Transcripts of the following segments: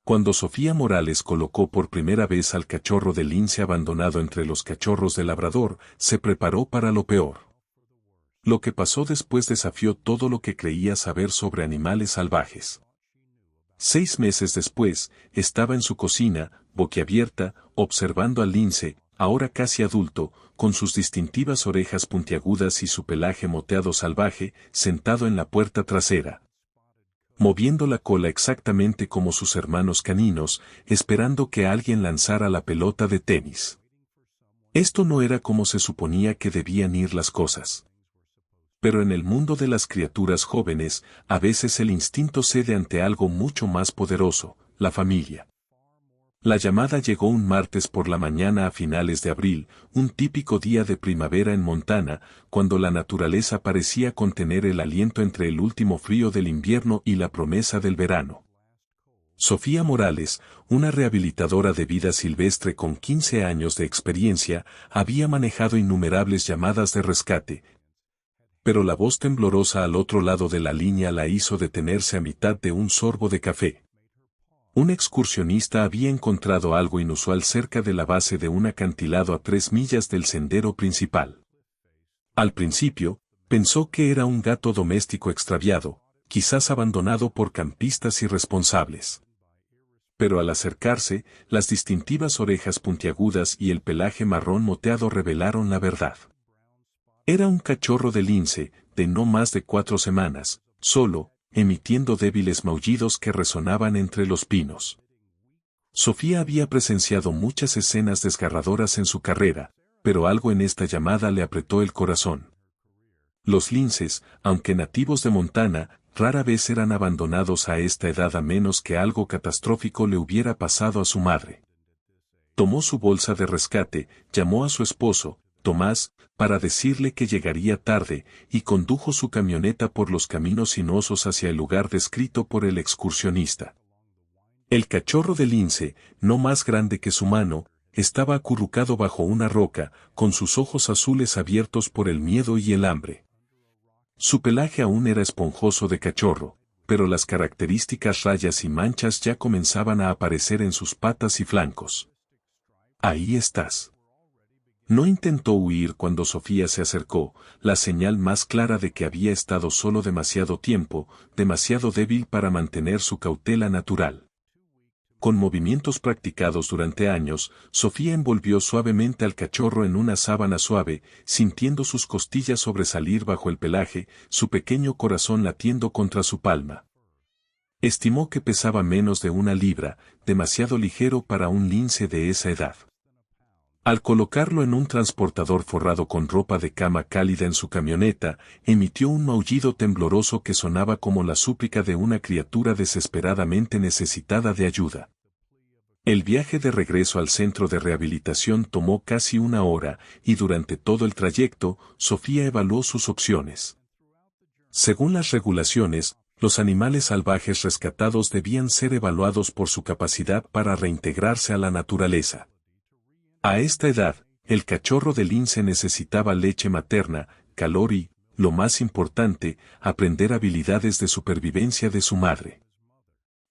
Cuando Sofía Morales colocó por primera vez al cachorro de lince abandonado entre los cachorros de labrador, se preparó para lo peor. Lo que pasó después desafió todo lo que creía saber sobre animales salvajes. 6 meses después, estaba en su cocina, boquiabierta, observando al lince, ahora casi adulto, con sus distintivas orejas puntiagudas y su pelaje moteado salvaje, sentado en la puerta trasera, moviendo la cola exactamente como sus hermanos caninos, esperando que alguien lanzara la pelota de tenis. Esto no era como se suponía que debían ir las cosas. Pero en el mundo de las criaturas jóvenes, a veces el instinto cede ante algo mucho más poderoso, la familia. La llamada llegó un martes por la mañana a finales de abril, un típico día de primavera en Montana, cuando la naturaleza parecía contener el aliento entre el último frío del invierno y la promesa del verano. Sofía Morales, una rehabilitadora de vida silvestre con 15 años de experiencia, había manejado innumerables llamadas de rescate, pero la voz temblorosa al otro lado de la línea la hizo detenerse a mitad de un sorbo de café. Un excursionista había encontrado algo inusual cerca de la base de un acantilado a 3 millas del sendero principal. Al principio, pensó que era un gato doméstico extraviado, quizás abandonado por campistas irresponsables. Pero al acercarse, las distintivas orejas puntiagudas y el pelaje marrón moteado revelaron la verdad. Era un cachorro de lince, de no más de 4 semanas, solo, emitiendo débiles maullidos que resonaban entre los pinos. Sofía había presenciado muchas escenas desgarradoras en su carrera, pero algo en esta llamada le apretó el corazón. Los linces, aunque nativos de Montana, rara vez eran abandonados a esta edad a menos que algo catastrófico le hubiera pasado a su madre. Tomó su bolsa de rescate, llamó a su esposo, Tomás, para decirle que llegaría tarde, y condujo su camioneta por los caminos sinuosos hacia el lugar descrito por el excursionista. El cachorro de lince, no más grande que su mano, estaba acurrucado bajo una roca, con sus ojos azules abiertos por el miedo y el hambre. Su pelaje aún era esponjoso de cachorro, pero las características rayas y manchas ya comenzaban a aparecer en sus patas y flancos. Ahí estás. No intentó huir cuando Sofía se acercó, la señal más clara de que había estado solo demasiado tiempo, demasiado débil para mantener su cautela natural. Con movimientos practicados durante años, Sofía envolvió suavemente al cachorro en una sábana suave, sintiendo sus costillas sobresalir bajo el pelaje, su pequeño corazón latiendo contra su palma. Estimó que pesaba menos de 1 libra, demasiado ligero para un lince de esa edad. Al colocarlo en un transportador forrado con ropa de cama cálida en su camioneta, emitió un maullido tembloroso que sonaba como la súplica de una criatura desesperadamente necesitada de ayuda. El viaje de regreso al centro de rehabilitación tomó casi 1 hora, y durante todo el trayecto, Sofía evaluó sus opciones. Según las regulaciones, los animales salvajes rescatados debían ser evaluados por su capacidad para reintegrarse a la naturaleza. A esta edad, el cachorro de lince necesitaba leche materna, calor y, lo más importante, aprender habilidades de supervivencia de su madre.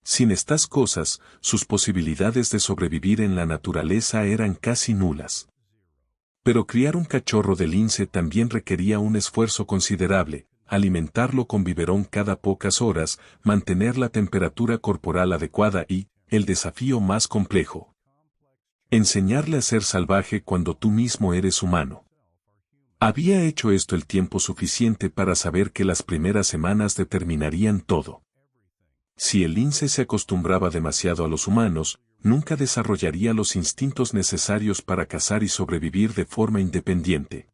Sin estas cosas, sus posibilidades de sobrevivir en la naturaleza eran casi nulas. Pero criar un cachorro de lince también requería un esfuerzo considerable, alimentarlo con biberón cada pocas horas, mantener la temperatura corporal adecuada y, el desafío más complejo, enseñarle a ser salvaje cuando tú mismo eres humano. Había hecho esto el tiempo suficiente para saber que las primeras semanas determinarían todo. Si el lince se acostumbraba demasiado a los humanos, nunca desarrollaría los instintos necesarios para cazar y sobrevivir de forma independiente.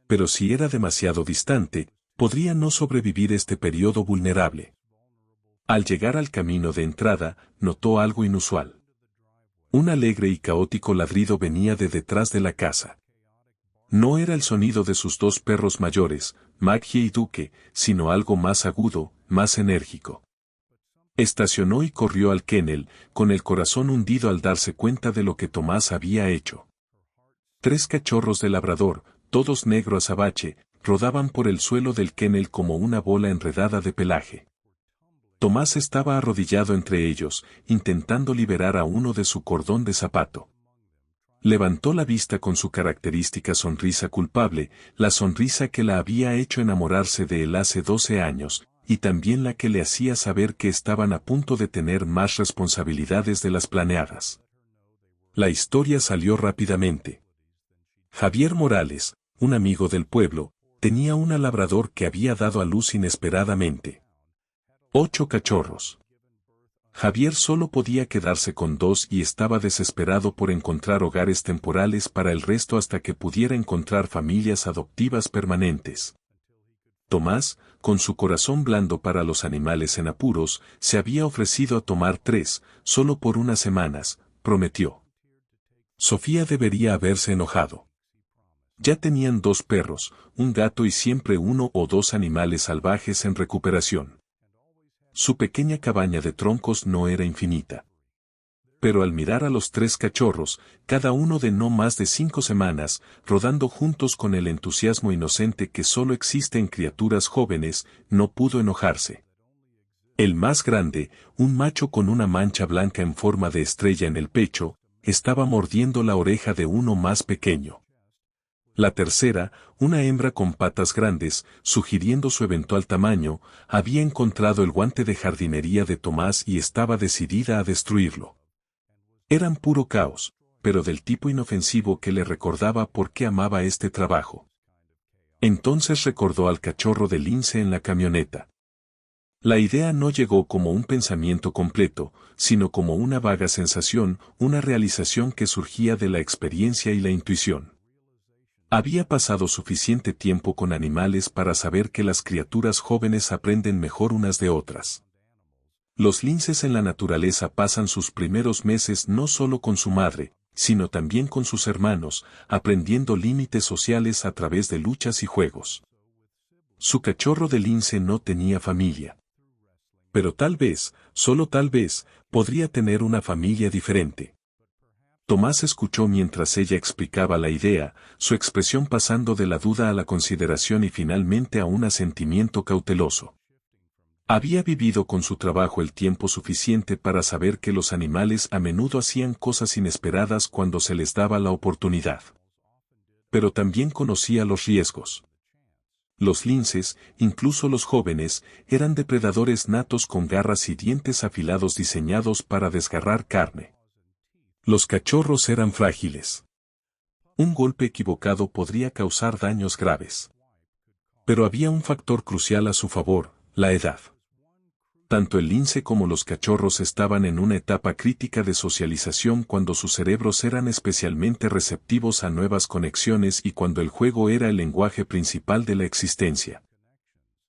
Pero si era demasiado distante, podría no sobrevivir este periodo vulnerable. Al llegar al camino de entrada, notó algo inusual. Un alegre y caótico ladrido venía de detrás de la casa. No era el sonido de sus 2 perros mayores, Maggie y Duque, sino algo más agudo, más enérgico. Estacionó y corrió al kennel, con el corazón hundido al darse cuenta de lo que Tomás había hecho. 3 cachorros de labrador, todos negro azabache, rodaban por el suelo del kennel como una bola enredada de pelaje. Tomás estaba arrodillado entre ellos, intentando liberar a uno de su cordón de zapato. Levantó la vista con su característica sonrisa culpable, la sonrisa que la había hecho enamorarse de él hace 12 años, y también la que le hacía saber que estaban a punto de tener más responsabilidades de las planeadas. La historia salió rápidamente. Javier Morales, un amigo del pueblo, tenía una labrador que había dado a luz inesperadamente. 8 cachorros. Javier solo podía quedarse con 2 y estaba desesperado por encontrar hogares temporales para el resto hasta que pudiera encontrar familias adoptivas permanentes. Tomás, con su corazón blando para los animales en apuros, se había ofrecido a tomar 3, solo por unas semanas, prometió. Sofía debería haberse enojado. Ya tenían 2 perros, un gato y siempre 1 o 2 animales salvajes en recuperación. Su pequeña cabaña de troncos no era infinita. Pero al mirar a los 3 cachorros, cada uno de no más de 5 semanas, rodando juntos con el entusiasmo inocente que solo existe en criaturas jóvenes, no pudo enojarse. El más grande, un macho con una mancha blanca en forma de estrella en el pecho, estaba mordiendo la oreja de uno más pequeño. La tercera, una hembra con patas grandes, sugiriendo su eventual tamaño, había encontrado el guante de jardinería de Tomás y estaba decidida a destruirlo. Eran puro caos, pero del tipo inofensivo que le recordaba por qué amaba este trabajo. Entonces recordó al cachorro de lince en la camioneta. La idea no llegó como un pensamiento completo, sino como una vaga sensación, una realización que surgía de la experiencia y la intuición. Había pasado suficiente tiempo con animales para saber que las criaturas jóvenes aprenden mejor unas de otras. Los linces en la naturaleza pasan sus primeros meses no solo con su madre, sino también con sus hermanos, aprendiendo límites sociales a través de luchas y juegos. Su cachorro de lince no tenía familia. Pero tal vez, solo tal vez, podría tener una familia diferente. Tomás escuchó mientras ella explicaba la idea, su expresión pasando de la duda a la consideración y finalmente a un asentimiento cauteloso. Había vivido con su trabajo el tiempo suficiente para saber que los animales a menudo hacían cosas inesperadas cuando se les daba la oportunidad. Pero también conocía los riesgos. Los linces, incluso los jóvenes, eran depredadores natos con garras y dientes afilados diseñados para desgarrar carne. Los cachorros eran frágiles. Un golpe equivocado podría causar daños graves. Pero había un factor crucial a su favor, la edad. Tanto el lince como los cachorros estaban en una etapa crítica de socialización cuando sus cerebros eran especialmente receptivos a nuevas conexiones y cuando el juego era el lenguaje principal de la existencia.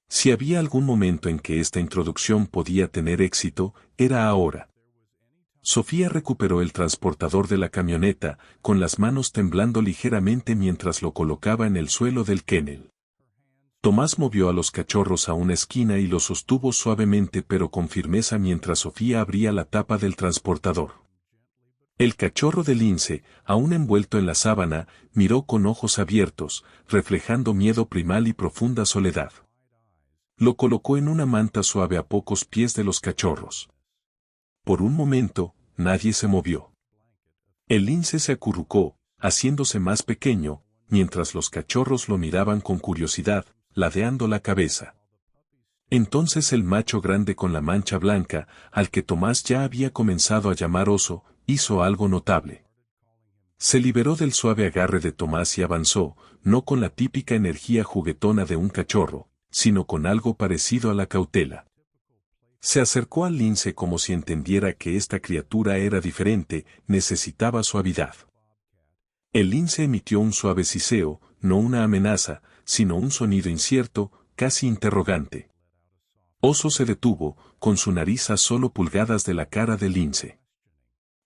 Si había algún momento en que esta introducción podía tener éxito, era ahora. Sofía recuperó el transportador de la camioneta, con las manos temblando ligeramente mientras lo colocaba en el suelo del kennel. Tomás movió a los cachorros a una esquina y los sostuvo suavemente pero con firmeza mientras Sofía abría la tapa del transportador. El cachorro de lince, aún envuelto en la sábana, miró con ojos abiertos, reflejando miedo primal y profunda soledad. Lo colocó en una manta suave a pocos pies de los cachorros. Por un momento, nadie se movió. El lince se acurrucó, haciéndose más pequeño, mientras los cachorros lo miraban con curiosidad, ladeando la cabeza. Entonces el macho grande con la mancha blanca, al que Tomás ya había comenzado a llamar oso, hizo algo notable. Se liberó del suave agarre de Tomás y avanzó, no con la típica energía juguetona de un cachorro, sino con algo parecido a la cautela. Se acercó al lince como si entendiera que esta criatura era diferente, necesitaba suavidad. El lince emitió un suave siseo, no una amenaza, sino un sonido incierto, casi interrogante. Oso se detuvo, con su nariz a solo pulgadas de la cara del lince.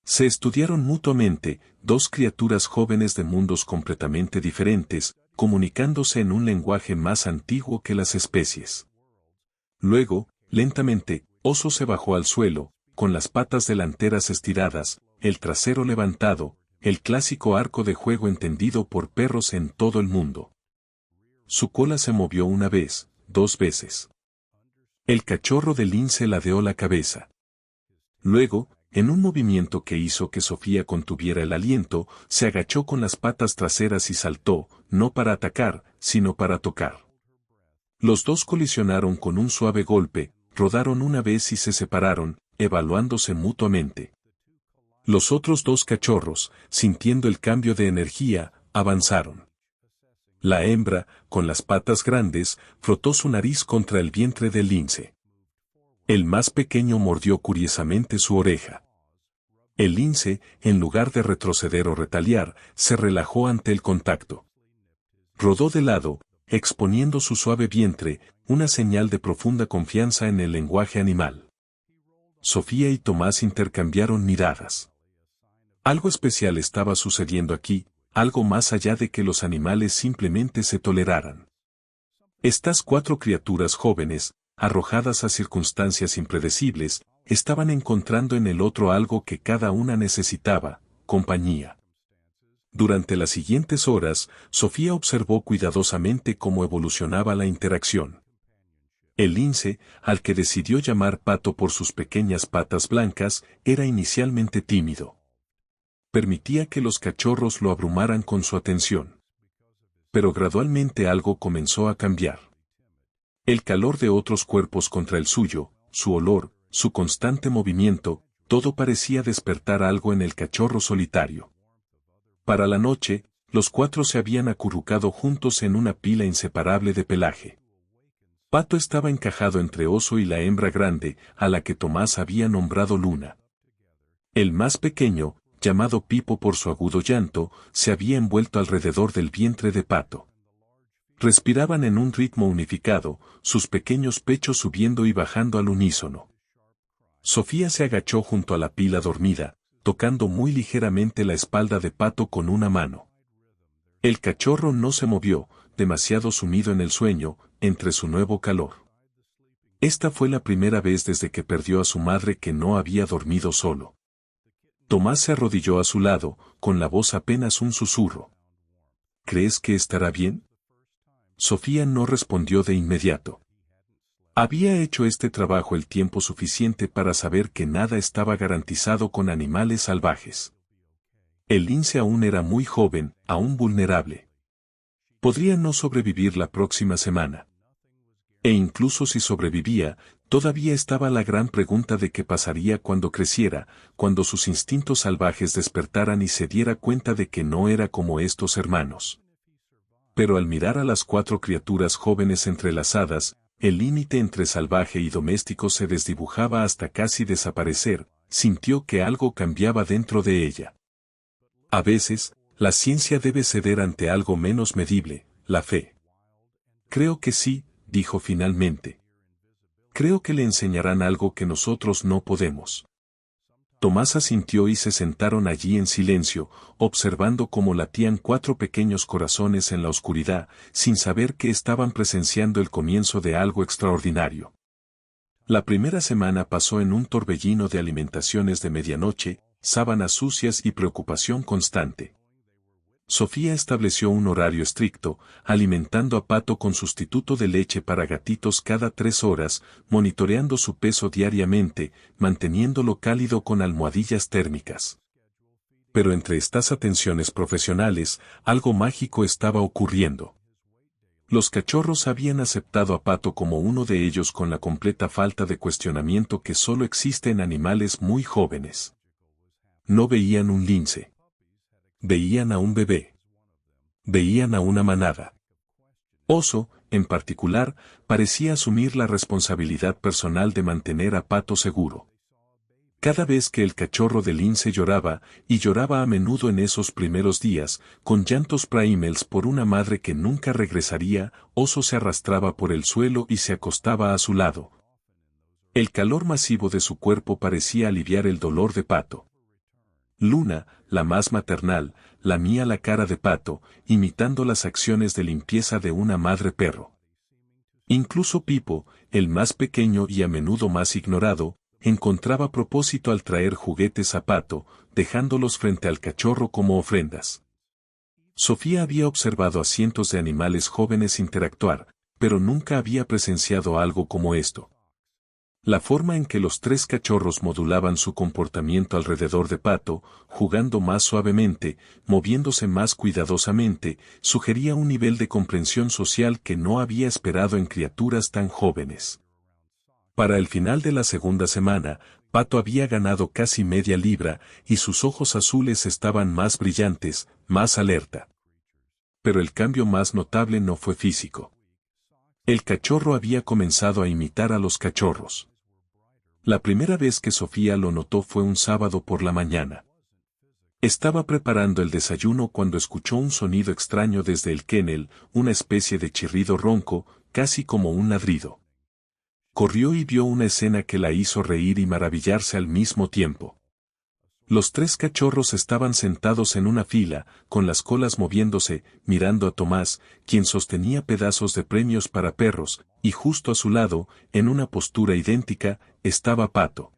Se estudiaron mutuamente, 2 criaturas jóvenes de mundos completamente diferentes, comunicándose en un lenguaje más antiguo que las especies. Luego, lentamente, Oso se bajó al suelo, con las patas delanteras estiradas, el trasero levantado, el clásico arco de juego entendido por perros en todo el mundo. Su cola se movió una vez, 2 veces. El cachorro de lince ladeó la cabeza. Luego, en un movimiento que hizo que Sofía contuviera el aliento, se agachó con las patas traseras y saltó, no para atacar, sino para tocar. Los dos colisionaron con un suave golpe, rodaron una vez y se separaron, evaluándose mutuamente. Los otros dos cachorros, sintiendo el cambio de energía, avanzaron. La hembra, con las patas grandes, frotó su nariz contra el vientre del lince. El más pequeño mordió curiosamente su oreja. El lince, en lugar de retroceder o retaliar, se relajó ante el contacto. Rodó de lado, exponiendo su suave vientre, una señal de profunda confianza en el lenguaje animal. Sofía y Tomás intercambiaron miradas. Algo especial estaba sucediendo aquí, algo más allá de que los animales simplemente se toleraran. Estas cuatro criaturas jóvenes, arrojadas a circunstancias impredecibles, estaban encontrando en el otro algo que cada una necesitaba: compañía. Durante las siguientes horas, Sofía observó cuidadosamente cómo evolucionaba la interacción. El lince, al que decidió llamar Pato por sus pequeñas patas blancas, era inicialmente tímido. Permitía que los cachorros lo abrumaran con su atención. Pero gradualmente algo comenzó a cambiar. El calor de otros cuerpos contra el suyo, su olor, su constante movimiento, todo parecía despertar algo en el cachorro solitario. Para la noche, los cuatro se habían acurrucado juntos en una pila inseparable de pelaje. Pato estaba encajado entre Oso y la hembra grande, a la que Tomás había nombrado Luna. El más pequeño, llamado Pipo por su agudo llanto, se había envuelto alrededor del vientre de Pato. Respiraban en un ritmo unificado, sus pequeños pechos subiendo y bajando al unísono. Sofía se agachó junto a la pila dormida, tocando muy ligeramente la espalda de Pato con una mano. El cachorro no se movió, demasiado sumido en el sueño, entre su nuevo calor. Esta fue la primera vez desde que perdió a su madre que no había dormido solo. Tomás se arrodilló a su lado, con la voz apenas un susurro. ¿Crees que estará bien? Sofía no respondió de inmediato. Había hecho este trabajo el tiempo suficiente para saber que nada estaba garantizado con animales salvajes. El lince aún era muy joven, aún vulnerable. Podría no sobrevivir la próxima semana. E incluso si sobrevivía, todavía estaba la gran pregunta de qué pasaría cuando creciera, cuando sus instintos salvajes despertaran y se diera cuenta de que no era como estos hermanos. Pero al mirar a las cuatro criaturas jóvenes entrelazadas, el límite entre salvaje y doméstico se desdibujaba hasta casi desaparecer, sintió que algo cambiaba dentro de ella. A veces, la ciencia debe ceder ante algo menos medible, la fe. Creo que sí, dijo finalmente. Creo que le enseñarán algo que nosotros no podemos. Tomás asintió y se sentaron allí en silencio, observando cómo latían cuatro pequeños corazones en la oscuridad, sin saber que estaban presenciando el comienzo de algo extraordinario. La primera semana pasó en un torbellino de alimentaciones de medianoche, sábanas sucias y preocupación constante. Sofía estableció un horario estricto, alimentando a Pato con sustituto de leche para gatitos cada 3 horas, monitoreando su peso diariamente, manteniéndolo cálido con almohadillas térmicas. Pero entre estas atenciones profesionales, algo mágico estaba ocurriendo. Los cachorros habían aceptado a Pato como uno de ellos con la completa falta de cuestionamiento que solo existe en animales muy jóvenes. No veían un lince. Veían a un bebé. Veían a una manada. Oso, en particular, parecía asumir la responsabilidad personal de mantener a Pato seguro. Cada vez que el cachorro de lince lloraba, y lloraba a menudo en esos primeros días, con llantos primeros por una madre que nunca regresaría, Oso se arrastraba por el suelo y se acostaba a su lado. El calor masivo de su cuerpo parecía aliviar el dolor de Pato. Luna, la más maternal, lamía la cara de Pato, imitando las acciones de limpieza de una madre perro. Incluso Pipo, el más pequeño y a menudo más ignorado, encontraba propósito al traer juguetes a Pato, dejándolos frente al cachorro como ofrendas. Sofía había observado a cientos de animales jóvenes interactuar, pero nunca había presenciado algo como esto. La forma en que los tres cachorros modulaban su comportamiento alrededor de Pato, jugando más suavemente, moviéndose más cuidadosamente, sugería un nivel de comprensión social que no había esperado en criaturas tan jóvenes. Para el final de la segunda semana, Pato había ganado casi media libra y sus ojos azules estaban más brillantes, más alerta. Pero el cambio más notable no fue físico. El cachorro había comenzado a imitar a los cachorros. La primera vez que Sofía lo notó fue un sábado por la mañana. Estaba preparando el desayuno cuando escuchó un sonido extraño desde el kennel, una especie de chirrido ronco, casi como un ladrido. Corrió y vio una escena que la hizo reír y maravillarse al mismo tiempo. Los tres cachorros estaban sentados en una fila, con las colas moviéndose, mirando a Tomás, quien sostenía pedazos de premios para perros, y justo a su lado, en una postura idéntica, estaba Pato.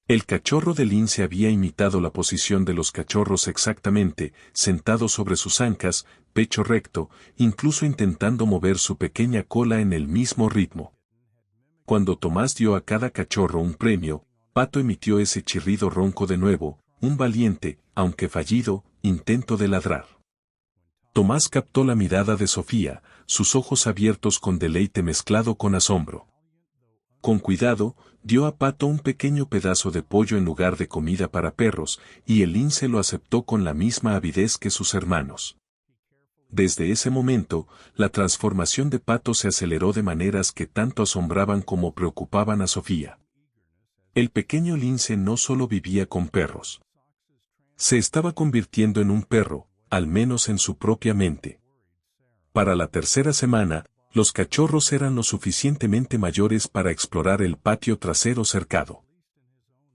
El cachorro de lince había imitado la posición de los cachorros exactamente, sentado sobre sus ancas, pecho recto, incluso intentando mover su pequeña cola en el mismo ritmo. Cuando Tomás dio a cada cachorro un premio, Pato emitió ese chirrido ronco de nuevo, un valiente, aunque fallido, intento de ladrar. Tomás captó la mirada de Sofía, sus ojos abiertos con deleite mezclado con asombro. Con cuidado, dio a Pato un pequeño pedazo de pollo en lugar de comida para perros, y el lince lo aceptó con la misma avidez que sus hermanos. Desde ese momento, la transformación de Pato se aceleró de maneras que tanto asombraban como preocupaban a Sofía. El pequeño lince no solo vivía con perros. Se estaba convirtiendo en un perro, al menos en su propia mente. Para la tercera semana, los cachorros eran lo suficientemente mayores para explorar el patio trasero cercado.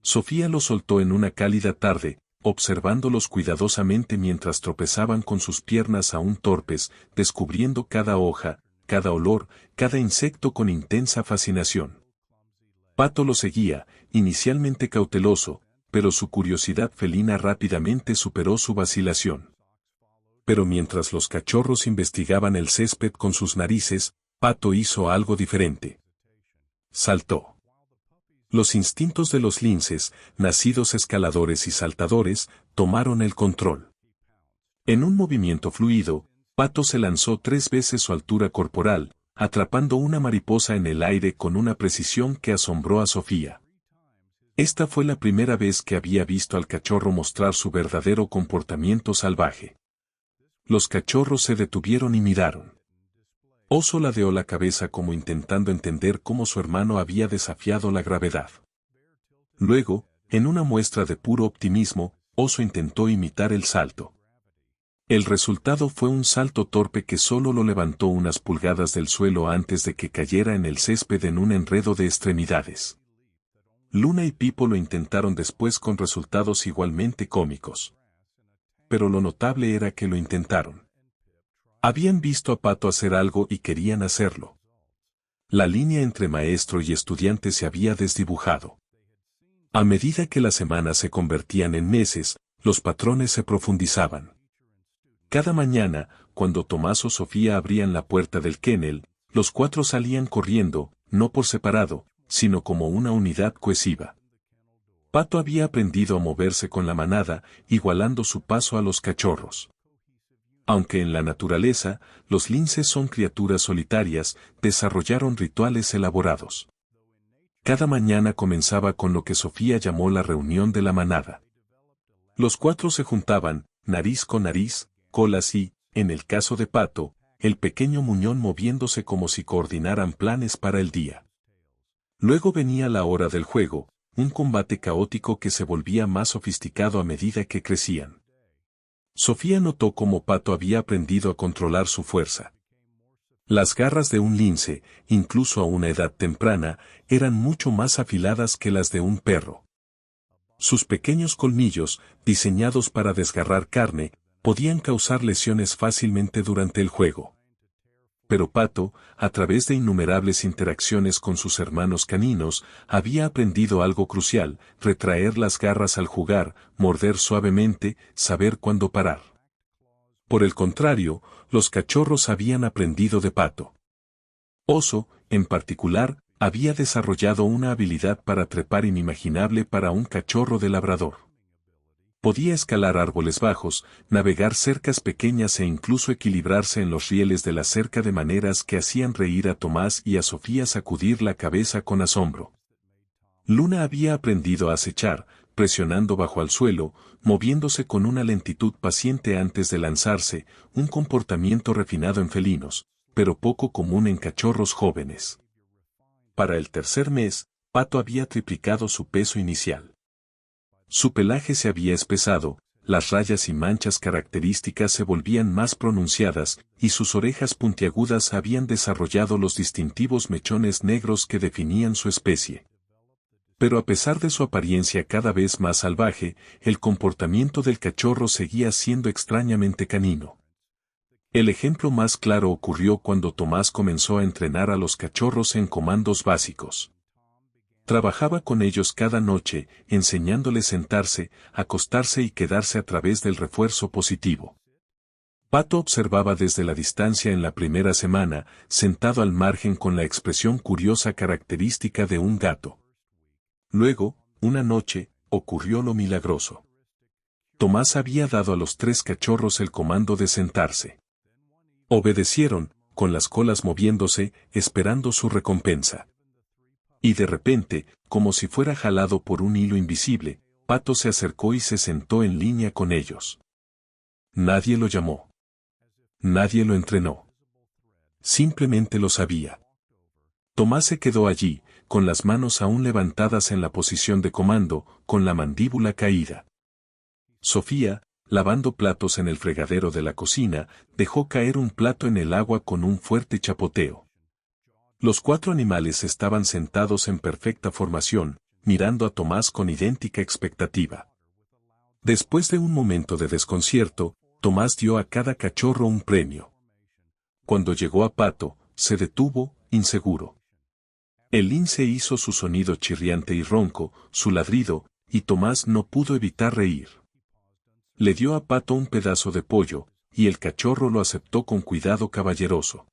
Sofía los soltó en una cálida tarde, observándolos cuidadosamente mientras tropezaban con sus piernas aún torpes, descubriendo cada hoja, cada olor, cada insecto con intensa fascinación. Pato lo seguía, inicialmente cauteloso, pero su curiosidad felina rápidamente superó su vacilación. Pero mientras los cachorros investigaban el césped con sus narices, Pato hizo algo diferente. Saltó. Los instintos de los linces, nacidos escaladores y saltadores, tomaron el control. En un movimiento fluido, Pato se lanzó 3 veces su altura corporal, atrapando una mariposa en el aire con una precisión que asombró a Sofía. Esta fue la primera vez que había visto al cachorro mostrar su verdadero comportamiento salvaje. Los cachorros se detuvieron y miraron. Oso ladeó la cabeza como intentando entender cómo su hermano había desafiado la gravedad. Luego, en una muestra de puro optimismo, Oso intentó imitar el salto. El resultado fue un salto torpe que solo lo levantó unas pulgadas del suelo antes de que cayera en el césped en un enredo de extremidades. Luna y Pipo lo intentaron después con resultados igualmente cómicos. Pero lo notable era que lo intentaron. Habían visto a Pato hacer algo y querían hacerlo. La línea entre maestro y estudiante se había desdibujado. A medida que las semanas se convertían en meses, los patrones se profundizaban. Cada mañana, cuando Tomás o Sofía abrían la puerta del kennel, los 4 salían corriendo, no por separado, sino como una unidad cohesiva. Pato había aprendido a moverse con la manada, igualando su paso a los cachorros. Aunque en la naturaleza, los linces son criaturas solitarias, desarrollaron rituales elaborados. Cada mañana comenzaba con lo que Sofía llamó la reunión de la manada. Los 4 se juntaban, nariz con nariz, colas y, en el caso de Pato, el pequeño muñón moviéndose como si coordinaran planes para el día. Luego venía la hora del juego, un combate caótico que se volvía más sofisticado a medida que crecían. Sofía notó cómo Pato había aprendido a controlar su fuerza. Las garras de un lince, incluso a una edad temprana, eran mucho más afiladas que las de un perro. Sus pequeños colmillos, diseñados para desgarrar carne, podían causar lesiones fácilmente durante el juego. Pero Pato, a través de innumerables interacciones con sus hermanos caninos, había aprendido algo crucial: retraer las garras al jugar, morder suavemente, saber cuándo parar. Por el contrario, los cachorros habían aprendido de Pato. Oso, en particular, Había desarrollado una habilidad para trepar inimaginable para un cachorro de labrador. Podía escalar árboles bajos, navegar cercas pequeñas e incluso equilibrarse en los rieles de la cerca de maneras que hacían reír a Tomás y a Sofía sacudir la cabeza con asombro. Luna había aprendido a acechar, presionando bajo al suelo, moviéndose con una lentitud paciente antes de lanzarse, un comportamiento refinado en felinos, pero poco común en cachorros jóvenes. Para el tercer mes, Pato había triplicado su peso inicial. Su pelaje se había espesado, las rayas y manchas características se volvían más pronunciadas, y sus orejas puntiagudas habían desarrollado los distintivos mechones negros que definían su especie. Pero a pesar de su apariencia cada vez más salvaje, el comportamiento del cachorro seguía siendo extrañamente canino. El ejemplo más claro ocurrió cuando Tomás comenzó a entrenar a los cachorros en comandos básicos. Trabajaba con ellos cada noche, enseñándoles sentarse, acostarse y quedarse a través del refuerzo positivo. Pato observaba desde la distancia en la primera semana, sentado al margen con la expresión curiosa característica de un gato. Luego, una noche, ocurrió lo milagroso. Tomás había dado a los 3 cachorros el comando de sentarse. Obedecieron, con las colas moviéndose, esperando su recompensa. Y de repente, como si fuera jalado por un hilo invisible, Pato se acercó y se sentó en línea con ellos. Nadie lo llamó. Nadie lo entrenó. Simplemente lo sabía. Tomás se quedó allí, con las manos aún levantadas en la posición de comando, con la mandíbula caída. Sofía, lavando platos en el fregadero de la cocina, dejó caer un plato en el agua con un fuerte chapoteo. Los 4 animales estaban sentados en perfecta formación, mirando a Tomás con idéntica expectativa. Después de un momento de desconcierto, Tomás dio a cada cachorro un premio. Cuando llegó a Pato, se detuvo, inseguro. El lince hizo su sonido chirriante y ronco, su ladrido, y Tomás no pudo evitar reír. Le dio a Pato un pedazo de pollo, y el cachorro lo aceptó con cuidado caballeroso.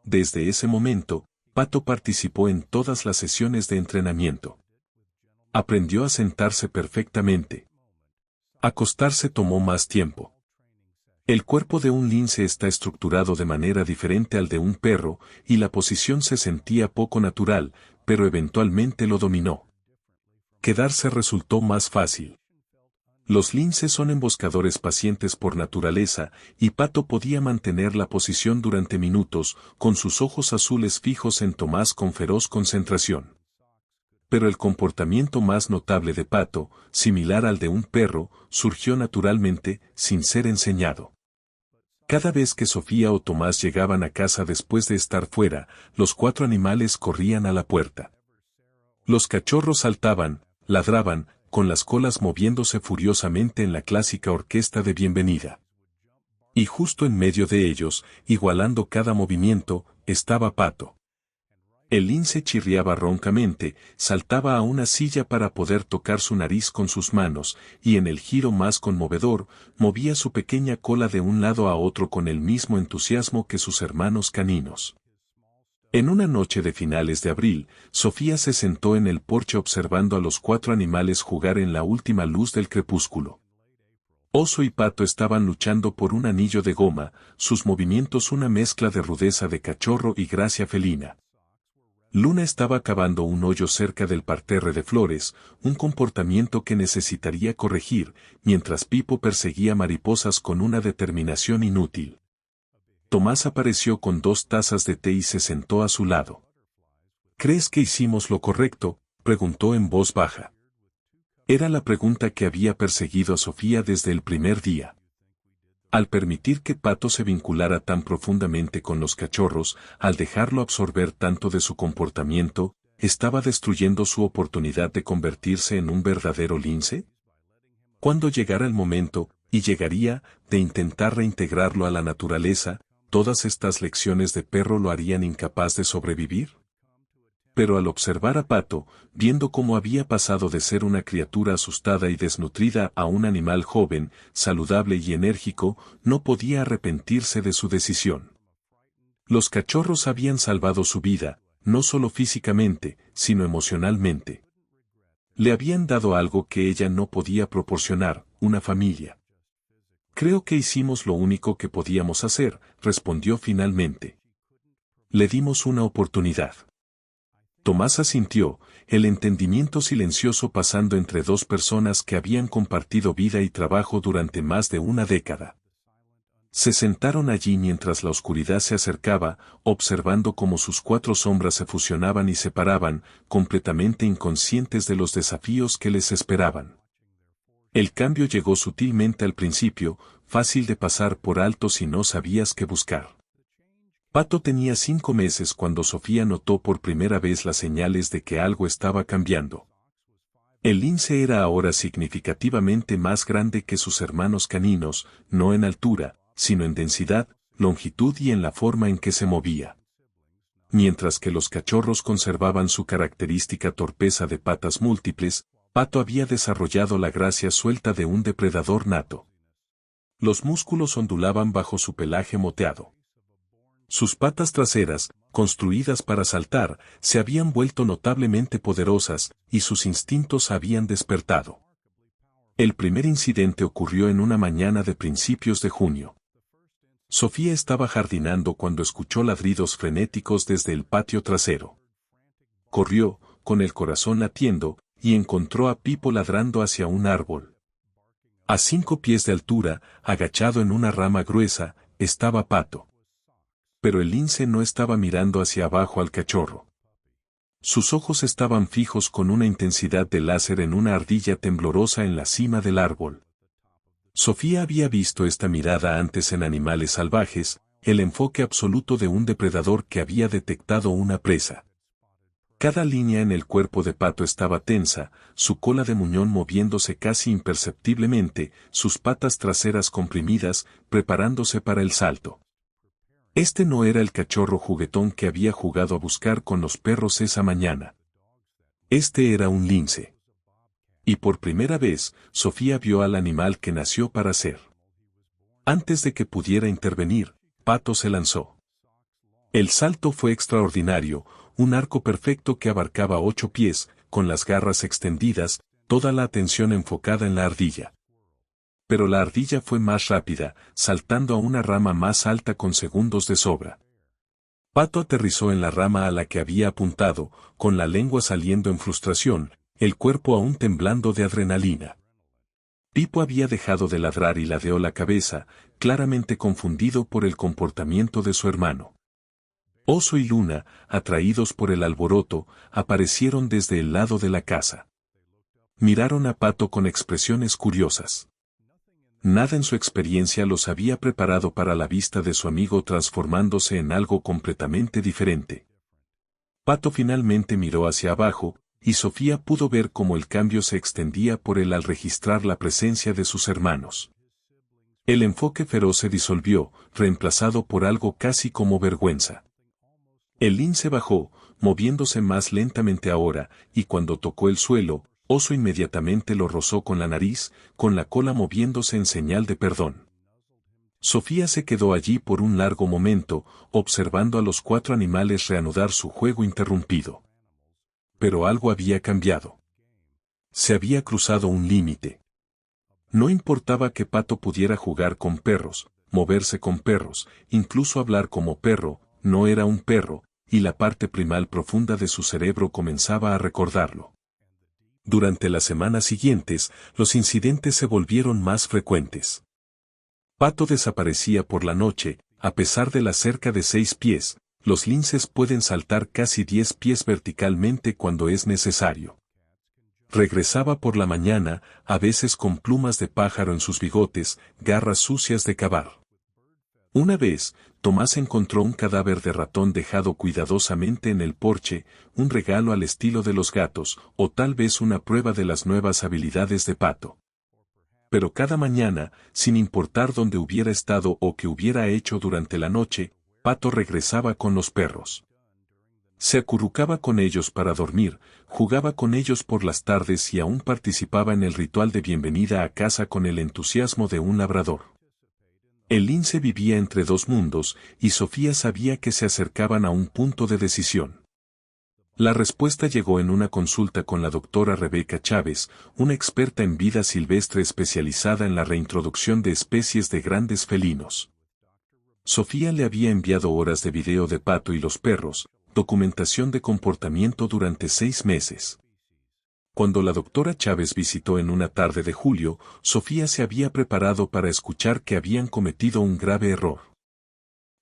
Desde ese momento, Pato participó en todas las sesiones de entrenamiento. Aprendió a sentarse perfectamente. Acostarse tomó más tiempo. El cuerpo de un lince está estructurado de manera diferente al de un perro, y la posición se sentía poco natural, pero eventualmente lo dominó. Quedarse resultó más fácil. Los linces son emboscadores pacientes por naturaleza, y Pato podía mantener la posición durante minutos, con sus ojos azules fijos en Tomás con feroz concentración. Pero el comportamiento más notable de Pato, similar al de un perro, surgió naturalmente, sin ser enseñado. Cada vez que Sofía o Tomás llegaban a casa después de estar fuera, los 4 animales corrían a la puerta. Los cachorros saltaban, ladraban, con las colas moviéndose furiosamente en la clásica orquesta de bienvenida. Y justo en medio de ellos, igualando cada movimiento, estaba Pato. El lince chirriaba roncamente, saltaba a una silla para poder tocar su nariz con sus manos, y en el giro más conmovedor, movía su pequeña cola de un lado a otro con el mismo entusiasmo que sus hermanos caninos. En una noche de finales de abril, Sofía se sentó en el porche observando a los 4 animales jugar en la última luz del crepúsculo. Oso y Pato estaban luchando por un anillo de goma, sus movimientos una mezcla de rudeza de cachorro y gracia felina. Luna estaba cavando un hoyo cerca del parterre de flores, un comportamiento que necesitaría corregir, mientras Pipo perseguía mariposas con una determinación inútil. Tomás apareció con 2 tazas de té y se sentó a su lado. ¿Crees que hicimos lo correcto?, preguntó en voz baja. Era la pregunta que había perseguido a Sofía desde el primer día. Al permitir que Pato se vinculara tan profundamente con los cachorros, al dejarlo absorber tanto de su comportamiento, ¿estaba destruyendo su oportunidad de convertirse en un verdadero lince? Cuando llegara el momento, y llegaría, de intentar reintegrarlo a la naturaleza, ¿todas estas lecciones de perro lo harían incapaz de sobrevivir? Pero al observar a Pato, viendo cómo había pasado de ser una criatura asustada y desnutrida a un animal joven, saludable y enérgico, no podía arrepentirse de su decisión. Los cachorros habían salvado su vida, no solo físicamente, sino emocionalmente. Le habían dado algo que ella no podía proporcionar, una familia. Creo que hicimos lo único que podíamos hacer, respondió finalmente. Le dimos una oportunidad. Tomás asintió, el entendimiento silencioso pasando entre dos personas que habían compartido vida y trabajo durante más de una década. Se sentaron allí mientras la oscuridad se acercaba, observando cómo sus cuatro sombras se fusionaban y separaban, completamente inconscientes de los desafíos que les esperaban. El cambio llegó sutilmente al principio, fácil de pasar por alto si no sabías qué buscar. Pato tenía 5 meses cuando Sofía notó por primera vez las señales de que algo estaba cambiando. El lince era ahora significativamente más grande que sus hermanos caninos, no en altura, sino en densidad, longitud y en la forma en que se movía. Mientras que los cachorros conservaban su característica torpeza de patas múltiples, Pato había desarrollado la gracia suelta de un depredador nato. Los músculos ondulaban bajo su pelaje moteado. Sus patas traseras, construidas para saltar, se habían vuelto notablemente poderosas, y sus instintos habían despertado. El primer incidente ocurrió en una mañana de principios de junio. Sofía estaba jardinando cuando escuchó ladridos frenéticos desde el patio trasero. Corrió, con el corazón latiendo, y encontró a Pipo ladrando hacia un árbol. A 5 pies de altura, agachado en una rama gruesa, estaba Pato. Pero el lince no estaba mirando hacia abajo al cachorro. Sus ojos estaban fijos con una intensidad de láser en una ardilla temblorosa en la cima del árbol. Sofía había visto esta mirada antes en animales salvajes, el enfoque absoluto de un depredador que había detectado una presa. Cada línea en el cuerpo de Pato estaba tensa, su cola de muñón moviéndose casi imperceptiblemente, sus patas traseras comprimidas, preparándose para el salto. Este no era el cachorro juguetón que había jugado a buscar con los perros esa mañana. Este era un lince. Y por primera vez, Sofía vio al animal que nació para ser. Antes de que pudiera intervenir, Pato se lanzó. El salto fue extraordinario, un arco perfecto que abarcaba 8 pies, con las garras extendidas, toda la atención enfocada en la ardilla. Pero la ardilla fue más rápida, saltando a una rama más alta con segundos de sobra. Pato aterrizó en la rama a la que había apuntado, con la lengua saliendo en frustración, el cuerpo aún temblando de adrenalina. Pipo había dejado de ladrar y ladeó la cabeza, claramente confundido por el comportamiento de su hermano. Oso y Luna, atraídos por el alboroto, aparecieron desde el lado de la casa. Miraron a Pato con expresiones curiosas. Nada en su experiencia los había preparado para la vista de su amigo transformándose en algo completamente diferente. Pato finalmente miró hacia abajo, y Sofía pudo ver cómo el cambio se extendía por él al registrar la presencia de sus hermanos. El enfoque feroz se disolvió, reemplazado por algo casi como vergüenza. El lince bajó, moviéndose más lentamente ahora, y cuando tocó el suelo, Oso inmediatamente lo rozó con la nariz, con la cola moviéndose en señal de perdón. Sofía se quedó allí por un largo momento, observando a los 4 animales reanudar su juego interrumpido. Pero algo había cambiado. Se había cruzado un límite. No importaba que Pato pudiera jugar con perros, moverse con perros, incluso hablar como perro, no era un perro, y la parte primal profunda de su cerebro comenzaba a recordarlo. Durante las semanas siguientes, los incidentes se volvieron más frecuentes. Pato desaparecía por la noche, a pesar de la cerca de 6 pies, los linces pueden saltar casi 10 pies verticalmente cuando es necesario. Regresaba por la mañana, a veces con plumas de pájaro en sus bigotes, garras sucias de cavar. Una vez, Tomás encontró un cadáver de ratón dejado cuidadosamente en el porche, un regalo al estilo de los gatos, o tal vez una prueba de las nuevas habilidades de Pato. Pero cada mañana, sin importar dónde hubiera estado o qué hubiera hecho durante la noche, Pato regresaba con los perros. Se acurrucaba con ellos para dormir, jugaba con ellos por las tardes y aún participaba en el ritual de bienvenida a casa con el entusiasmo de un labrador. El lince vivía entre 2 mundos, y Sofía sabía que se acercaban a un punto de decisión. La respuesta llegó en una consulta con la doctora Rebeca Chávez, una experta en vida silvestre especializada en la reintroducción de especies de grandes felinos. Sofía le había enviado horas de video de Pato y los perros, documentación de comportamiento durante 6 meses. Cuando la doctora Chávez visitó en una tarde de julio, Sofía se había preparado para escuchar que habían cometido un grave error.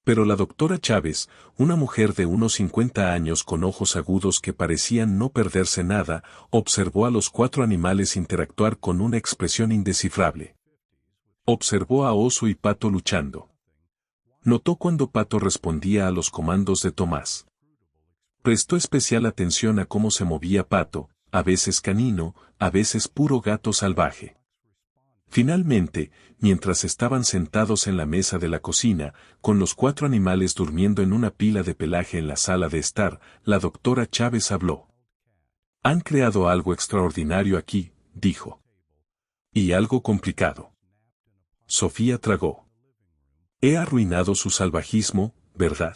Pero la doctora Chávez, una mujer de unos 50 años con ojos agudos que parecían no perderse nada, observó a los 4 animales interactuar con una expresión indescifrable. Observó a Oso y Pato luchando. Notó cuando Pato respondía a los comandos de Tomás. Prestó especial atención a cómo se movía Pato, a veces canino, a veces puro gato salvaje. Finalmente, mientras estaban sentados en la mesa de la cocina, con los 4 animales durmiendo en una pila de pelaje en la sala de estar, la doctora Chávez habló. Han creado algo extraordinario aquí, dijo. Y algo complicado. Sofía tragó. He arruinado su salvajismo, ¿verdad?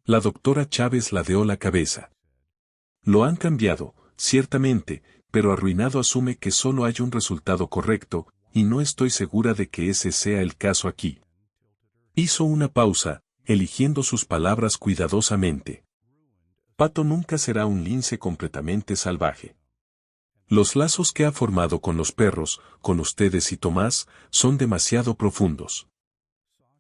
La doctora Chávez ladeó la cabeza. Lo han cambiado, ciertamente, pero arruinado asume que solo hay un resultado correcto, y no estoy segura de que ese sea el caso aquí. Hizo una pausa, eligiendo sus palabras cuidadosamente. Pato nunca será un lince completamente salvaje. Los lazos que ha formado con los perros, con ustedes y Tomás, son demasiado profundos.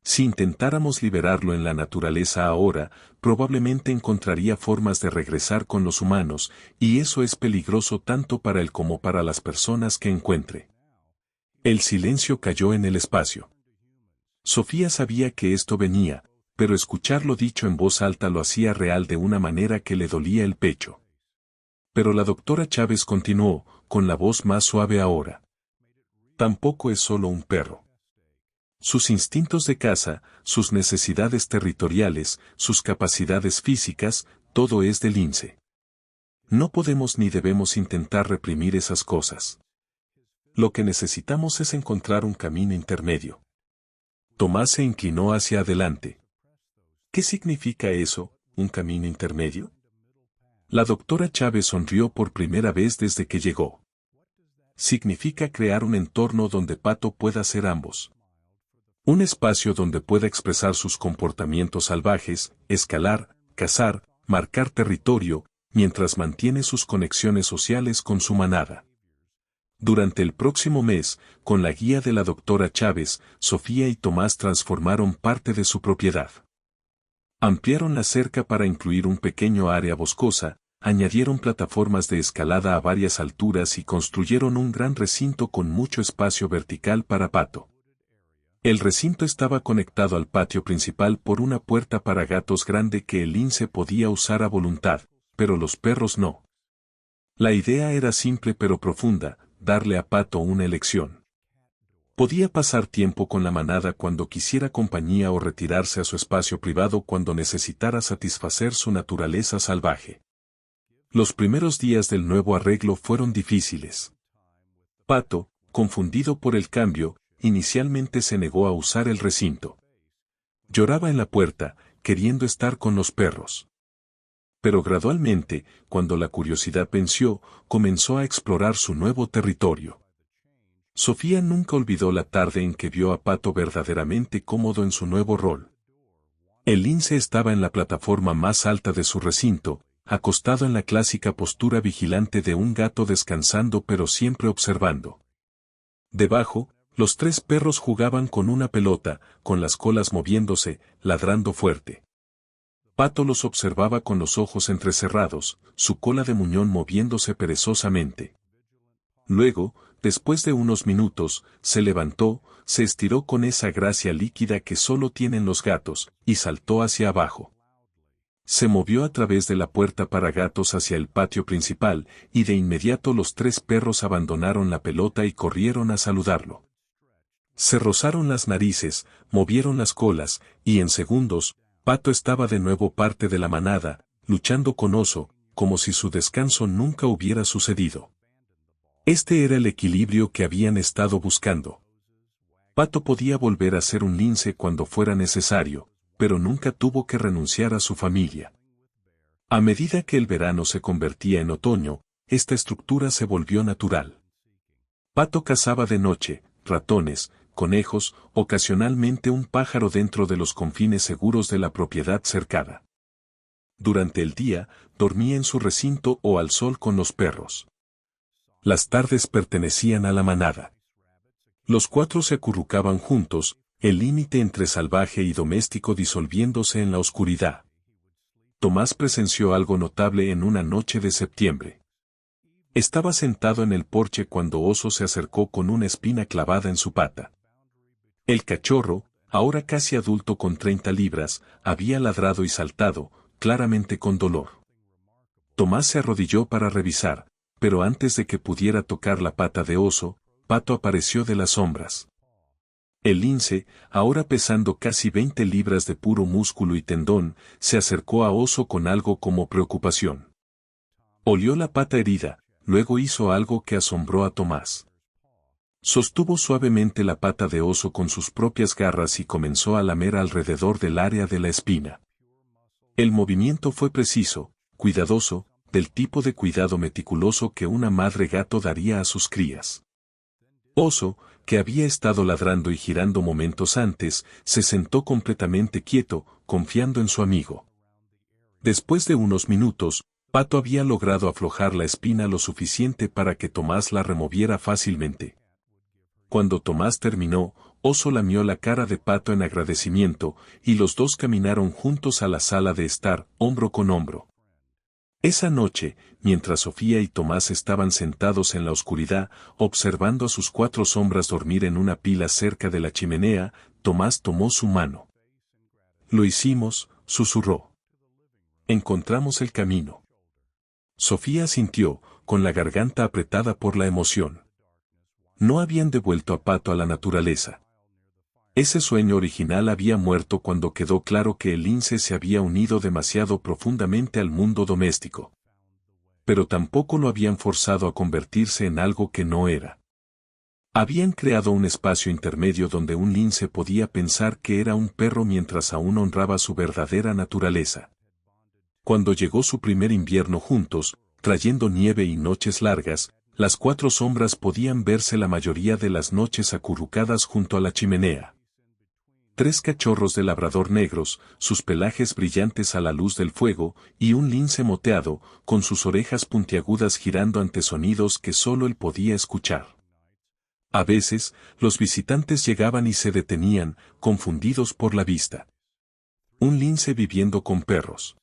Si intentáramos liberarlo en la naturaleza ahora, probablemente encontraría formas de regresar con los humanos, y eso es peligroso tanto para él como para las personas que encuentre. El silencio cayó en el espacio. Sofía sabía que esto venía, pero escucharlo dicho en voz alta lo hacía real de una manera que le dolía el pecho. Pero la doctora Chávez continuó, con la voz más suave ahora. Tampoco es solo un perro. Sus instintos de caza, sus necesidades territoriales, sus capacidades físicas, todo es de lince. No podemos ni debemos intentar reprimir esas cosas. Lo que necesitamos es encontrar un camino intermedio. Tomás se inclinó hacia adelante. ¿Qué significa eso, un camino intermedio? La doctora Chávez sonrió por primera vez desde que llegó. Significa crear un entorno donde Pato pueda ser ambos. Un espacio donde pueda expresar sus comportamientos salvajes, escalar, cazar, marcar territorio, mientras mantiene sus conexiones sociales con su manada. Durante el próximo mes, con la guía de la doctora Chávez, Sofía y Tomás transformaron parte de su propiedad. Ampliaron la cerca para incluir un pequeño área boscosa, añadieron plataformas de escalada a varias alturas y construyeron un gran recinto con mucho espacio vertical para Pato. El recinto estaba conectado al patio principal por una puerta para gatos grande que el lince podía usar a voluntad, pero los perros no. La idea era simple pero profunda, darle a Pato una elección. Podía pasar tiempo con la manada cuando quisiera compañía o retirarse a su espacio privado cuando necesitara satisfacer su naturaleza salvaje. Los primeros días del nuevo arreglo fueron difíciles. Pato, confundido por el cambio, inicialmente se negó a usar el recinto. Lloraba en la puerta, queriendo estar con los perros. Pero gradualmente, cuando la curiosidad venció, comenzó a explorar su nuevo territorio. Sofía nunca olvidó la tarde en que vio a Pato verdaderamente cómodo en su nuevo rol. El lince estaba en la plataforma más alta de su recinto, acostado en la clásica postura vigilante de un gato descansando pero siempre observando. Debajo, los 3 perros jugaban con una pelota, con las colas moviéndose, ladrando fuerte. Pato los observaba con los ojos entrecerrados, su cola de muñón moviéndose perezosamente. Luego, después de unos minutos, se levantó, se estiró con esa gracia líquida que solo tienen los gatos, y saltó hacia abajo. Se movió a través de la puerta para gatos hacia el patio principal, y de inmediato los 3 perros abandonaron la pelota y corrieron a saludarlo. Se rozaron las narices, movieron las colas, y en segundos, Pato estaba de nuevo parte de la manada, luchando con Oso, como si su descanso nunca hubiera sucedido. Este era el equilibrio que habían estado buscando. Pato podía volver a ser un lince cuando fuera necesario, pero nunca tuvo que renunciar a su familia. A medida que el verano se convertía en otoño, esta estructura se volvió natural. Pato cazaba de noche, ratones, conejos, ocasionalmente un pájaro dentro de los confines seguros de la propiedad cercada. Durante el día, dormía en su recinto o al sol con los perros. Las tardes pertenecían a la manada. Los cuatro se acurrucaban juntos, el límite entre salvaje y doméstico disolviéndose en la oscuridad. Tomás presenció algo notable en una noche de septiembre. Estaba sentado en el porche cuando Oso se acercó con una espina clavada en su pata. El cachorro, ahora casi adulto con 30 libras, había ladrado y saltado, claramente con dolor. Tomás se arrodilló para revisar, pero antes de que pudiera tocar la pata de Oso, Pato apareció de las sombras. El lince, ahora pesando casi 20 libras de puro músculo y tendón, se acercó a Oso con algo como preocupación. Olió la pata herida, luego hizo algo que asombró a Tomás. Sostuvo suavemente la pata de Oso con sus propias garras y comenzó a lamer alrededor del área de la espina. El movimiento fue preciso, cuidadoso, del tipo de cuidado meticuloso que una madre gato daría a sus crías. Oso, que había estado ladrando y girando momentos antes, se sentó completamente quieto, confiando en su amigo. Después de unos minutos, Pato había logrado aflojar la espina lo suficiente para que Tomás la removiera fácilmente. Cuando Tomás terminó, Oso lamió la cara de Pato en agradecimiento, y los dos caminaron juntos a la sala de estar, hombro con hombro. Esa noche, mientras Sofía y Tomás estaban sentados en la oscuridad, observando a sus cuatro sombras dormir en una pila cerca de la chimenea, Tomás tomó su mano. «Lo hicimos», susurró. «Encontramos el camino». Sofía asintió, con la garganta apretada por la emoción. No habían devuelto a Pato a la naturaleza. Ese sueño original había muerto cuando quedó claro que el lince se había unido demasiado profundamente al mundo doméstico. Pero tampoco lo habían forzado a convertirse en algo que no era. Habían creado un espacio intermedio donde un lince podía pensar que era un perro mientras aún honraba su verdadera naturaleza. Cuando llegó su primer invierno juntos, trayendo nieve y noches largas, las cuatro sombras podían verse la mayoría de las noches acurrucadas junto a la chimenea. 3 cachorros de labrador negros, sus pelajes brillantes a la luz del fuego, y un lince moteado, con sus orejas puntiagudas girando ante sonidos que solo él podía escuchar. A veces, los visitantes llegaban y se detenían, confundidos por la vista. Un lince viviendo con perros.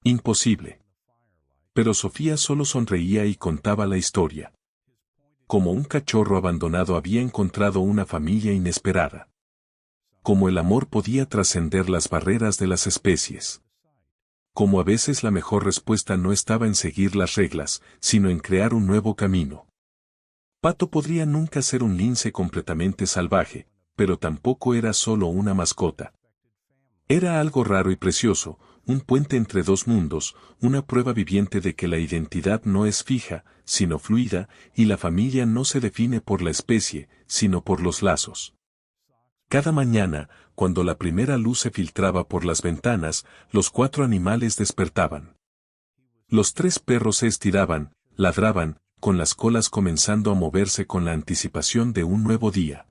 Imposible. Pero Sofía solo sonreía y contaba la historia. Como un cachorro abandonado había encontrado una familia inesperada. Como el amor podía trascender las barreras de las especies. Como a veces la mejor respuesta no estaba en seguir las reglas, sino en crear un nuevo camino. Pato podría nunca ser un lince completamente salvaje, pero tampoco era solo una mascota. Era algo raro y precioso, un puente entre dos mundos, una prueba viviente de que la identidad no es fija, sino fluida, y la familia no se define por la especie, sino por los lazos. Cada mañana, cuando la primera luz se filtraba por las ventanas, los 4 animales despertaban. Los 3 perros se estiraban, ladraban, con las colas comenzando a moverse con la anticipación de un nuevo día.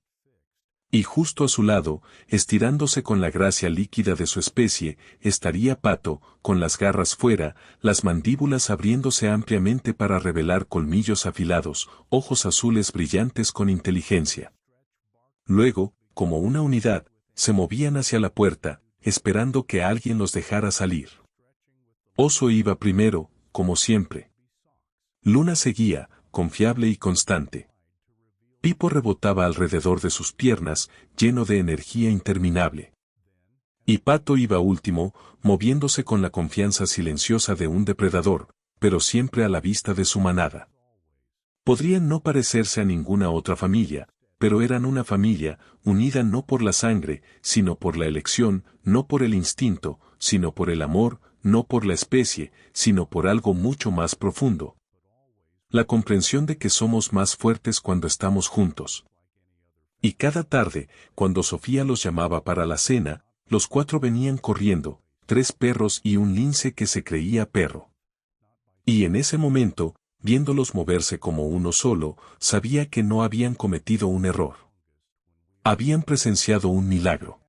Y justo a su lado, estirándose con la gracia líquida de su especie, estaría Pato, con las garras fuera, las mandíbulas abriéndose ampliamente para revelar colmillos afilados, ojos azules brillantes con inteligencia. Luego, como una unidad, se movían hacia la puerta, esperando que alguien los dejara salir. Oso iba primero, como siempre. Luna seguía, confiable y constante. Pipo rebotaba alrededor de sus piernas, lleno de energía interminable. Y Pato iba último, moviéndose con la confianza silenciosa de un depredador, pero siempre a la vista de su manada. Podrían no parecerse a ninguna otra familia, pero eran una familia, unida no por la sangre, sino por la elección, no por el instinto, sino por el amor, no por la especie, sino por algo mucho más profundo. La comprensión de que somos más fuertes cuando estamos juntos. Y cada tarde, cuando Sofía los llamaba para la cena, los 4 venían corriendo, 3 perros y un lince que se creía perro. Y en ese momento, viéndolos moverse como uno solo, sabía que no habían cometido un error. Habían presenciado un milagro.